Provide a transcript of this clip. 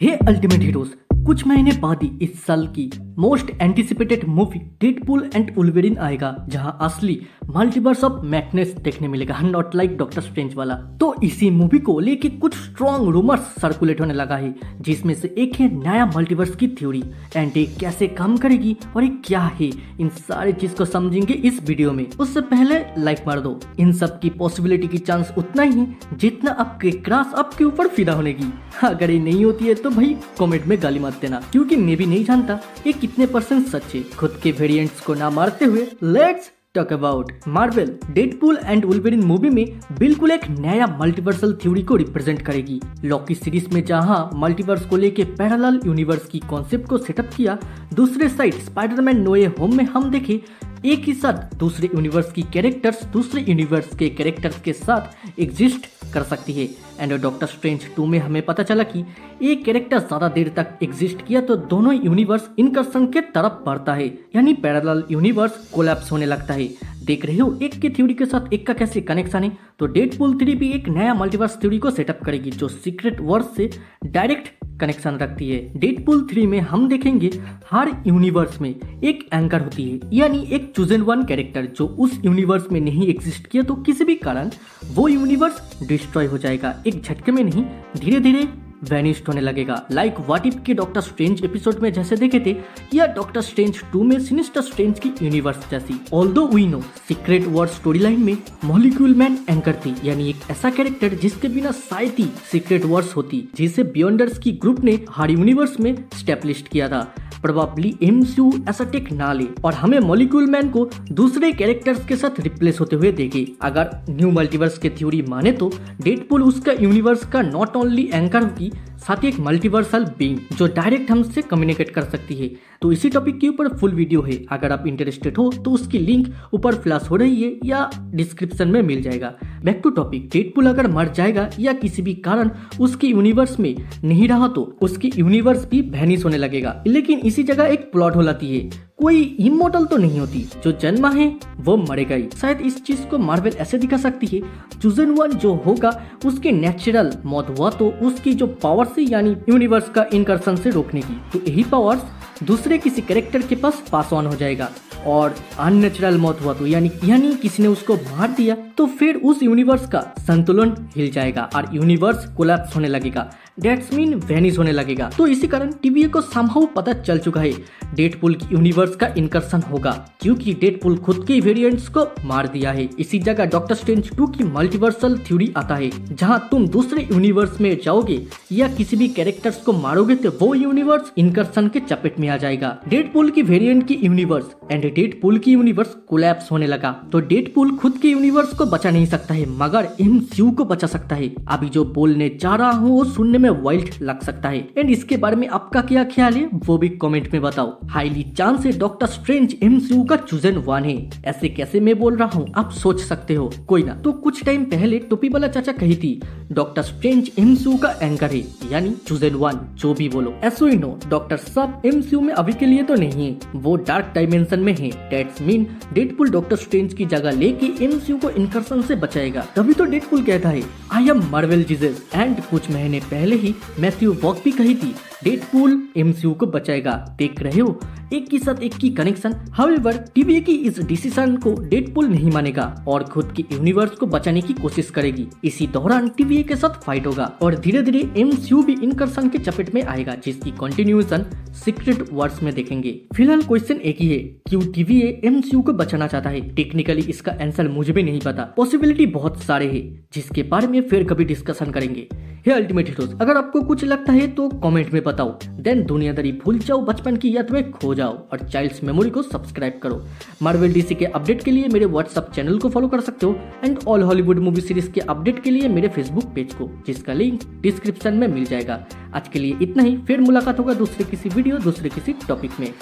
हे ultimate heroes, कुछ महीने बाद ही इस साल की most anticipated movie Deadpool and Wolverine आएगा, जहां असली मल्टीवर्स ऑफ मैडनेस देखने मिलेगा, नॉट लाइक डॉक्टर स्ट्रेंज वाला। तो इसी मूवी को लेके कुछ स्ट्रॉन्ग रूमर्स सर्कुलेट होने लगा है, जिसमें से एक है नया मल्टीवर्स की थ्योरी एंड ये कैसे काम करेगी और ये क्या है, इन सारी चीज को समझेंगे इस वीडियो में। उससे पहले लाइक मार दो। इन सब की पॉसिबिलिटी की चांस उतना ही है जितना आपके क्रश आपके ऊपर फिदा होने की। अगर ये नहीं होती है तो भाई कमेंट में गाली मत देना, क्योंकि मैं भी नहीं जानता ये कितने % सच है। खुद के वेरिएंट्स को ना मारते हुए let's talk about Marvel. Deadpool and Wolverine movie में बिल्कुल एक नया मल्टीवर्सल थ्योरी को रिप्रेजेंट करेगी। लॉकी सीरीज में जहां मल्टीवर्स को लेके पैरेलल यूनिवर्स की कॉन्सेप्ट को सेटअप किया, दूसरे साइड स्पाइडरमैन नो वे होम में हम देखे एक ही साथ दूसरे यूनिवर्स की कैरेक्टर्स दूसरे यूनिवर्स के कैरेक्टर्स के साथ एग्जिस्ट कर सकती है। एंड डॉक्टर स्ट्रेंज 2 में हमें पता चला कि एक कैरेक्टर ज्यादा देर तक एग्जिस्ट किया तो दोनों यूनिवर्स इनकर्सन के तरफ बढ़ता है, यानी पैरेलल यूनिवर्स कोलैप्स होने लगता है। देख रहे हो एक की थ्योरी के साथ एक का कैसे कनेक्शन है। तो डेडपूल 3 भी एक नया मल्टीवर्स थ्योरी को सेटअप करेगी जो सीक्रेट वर्स से डायरेक्ट कनेक्शन रखती है। डेडपूल 3 में हम देखेंगे हर यूनिवर्स में एक एंकर होती है, यानी एक चूजन वन कैरेक्टर जो उस यूनिवर्स में नहीं एग्जिस्ट किया तो किसी भी कारण वो यूनिवर्स डिस्ट्रॉय हो जाएगा। एक झटके में नहीं, धीरे धीरे वैनिश्ड होने लगेगा। लाइक व्हाट इफ के डॉक्टर स्ट्रेंज एपिसोड में जैसे देखे थे, या डॉक्टर स्ट्रेंज 2 में सिनिस्टर स्ट्रेंज की यूनिवर्स जैसी। Although we know secret word storyline में मॉलिक्यूल मैन एंकर थी, यानी एक ऐसा कैरेक्टर जिसके बिना शायद ही सीक्रेट वर्ड्स होती, जिसे बियॉन्डर्स की ग्रुप ने हर यूनिवर्स में स्टैब्लिश किया था। प्रोबेबली एमसीयू ऐसा टेक ना ले और हमें मॉलिक्यूल मैन को दूसरे कैरेक्टर्स के साथ रिप्लेस होते हुए देखे। अगर न्यू मल्टीवर्स के थ्योरी माने तो डेडपूल उसका यूनिवर्स का नॉट ओनली एंकर होगी, साथ ही एक मल्टीवर्सल बीइंग जो डायरेक्ट हमसे कम्युनिकेट कर सकती है। तो इसी टॉपिक के ऊपर फुल वीडियो है, अगर आप इंटरेस्टेड हो तो उसकी लिंक ऊपर फ्लैश हो रही है या डिस्क्रिप्शन में मिल जाएगा। बैक टू टॉपिक, डेडपूल अगर मर जाएगा या किसी भी कारण उसके यूनिवर्स में नहीं रहा तो उसकी यूनिवर्स भी वैनिश होने लगेगा। लेकिन इसी जगह एक प्लॉट हो जाती है, कोई इमोर्टल तो नहीं होती, जो जन्मा है वो मरेगा ही। शायद इस चीज को मार्वल ऐसे दिखा सकती है, चूजन वन जो होगा उसकी नेचुरल मौत हुआ तो उसकी जो पावर्स है, यानी यूनिवर्स का इनकर्सन से रोकने की, तो यही पावर्स दूसरे किसी कैरेक्टर के पास ऑन हो जाएगा। और अननेचुरल मौत हुआ तो यानी किसी ने उसको मार दिया तो फिर उस यूनिवर्स का संतुलन हिल जाएगा और यूनिवर्स कोलैप्स होने लगेगा, दैट्स मीन वैनिश होने लगेगा। तो इसी कारण टीवीए को समहाउ पता चल चुका है डेडपूल की यूनिवर्स का इनकर्सन होगा, क्योंकि डेडपूल खुद के वेरिएंट्स को मार दिया है। इसी जगह डॉक्टर स्ट्रेंज 2 की मल्टीवर्सल थ्योरी आता है, जहां तुम दूसरे यूनिवर्स में जाओगे या किसी भी कैरेक्टर्स को मारोगे तो वो यूनिवर्स इनकर्सन के चपेट में आ जाएगा। डेडपूल की वेरिएंट की यूनिवर्स एंड डेडपूल की यूनिवर्स कोलैप्स होने लगा तो डेडपूल खुद के यूनिवर्स को बचा नहीं सकता है, मगर एमसीयू को बचा सकता है। अभी जो बोलने जा रहा हूँ वो सुनने में वाइल्ड लग सकता है, एंड इसके बारे में आपका क्या ख्याल है वो भी कमेंट में बताओ। हाईली चांस है डॉक्टर स्ट्रेंज एमसीयू का चूजन वन है। ऐसे कैसे मैं बोल रहा हूँ आप सोच सकते हो, कोई ना। तो कुछ टाइम पहले टोपी वाला चाचा कही थी डॉक्टर स्ट्रेंज एमसीयू का एंकर है, यानी चूजन वन, जो भी बोलो। ऐसो ही नो डॉक्टर सब एमसीयू में अभी के लिए तो नहीं है, वो डार्क डायमेंशन में है। That's mean Deadpool doctor strange की जगह लेके एमसीयू को इनकर्सन से बचाएगा। तभी तो डेडपूल कहता है I am Marvel Jesus. And कुछ महीने पहले ही मैथ्यू वॉक भी कही थी डेडपूल एमसीयू को बचाएगा। देख रहे हो एक के साथ एक की कनेक्शन। हाउएवर टीवीए की इस डिसीजन को डेडपूल नहीं मानेगा और खुद के यूनिवर्स को बचाने की कोशिश करेगी। इसी दौरान टीवीए के साथ फाइट होगा और धीरे धीरे एमसीयू भी इनकर्सन के चपेट में आएगा, जिसकी कंटिन्यूएशन सीक्रेट वर्ड्स में देखेंगे। फिलहाल क्वेश्चन एक ही है, क्यों टीवीए एमसीयू को बचाना चाहता है? टेक्निकली इसका आंसर मुझे भी नहीं पता, पॉसिबिलिटी बहुत सारे हैं जिसके बारे में फिर कभी डिस्कशन करेंगे। हे अल्टीमेट हीरोज, अगर आपको कुछ लगता है तो कमेंट में बताओ। देन दुनियादारी भूल जाओ, बचपन की याद में खो जाओ और चाइल्ड्स मेमोरी को सब्सक्राइब करो। मार्वल डीसी के अपडेट के लिए मेरे व्हाट्सएप चैनल को फॉलो कर सकते हो and all Hollywood movie series के अपडेट के लिए मेरे फेसबुक पेज को, जिसका लिंक डिस्क्रिप्शन में मिल जाएगा। आज के लिए इतना ही, फिर मुलाकात होगा दूसरे किसी वीडियो दूसरे किसी टॉपिक में।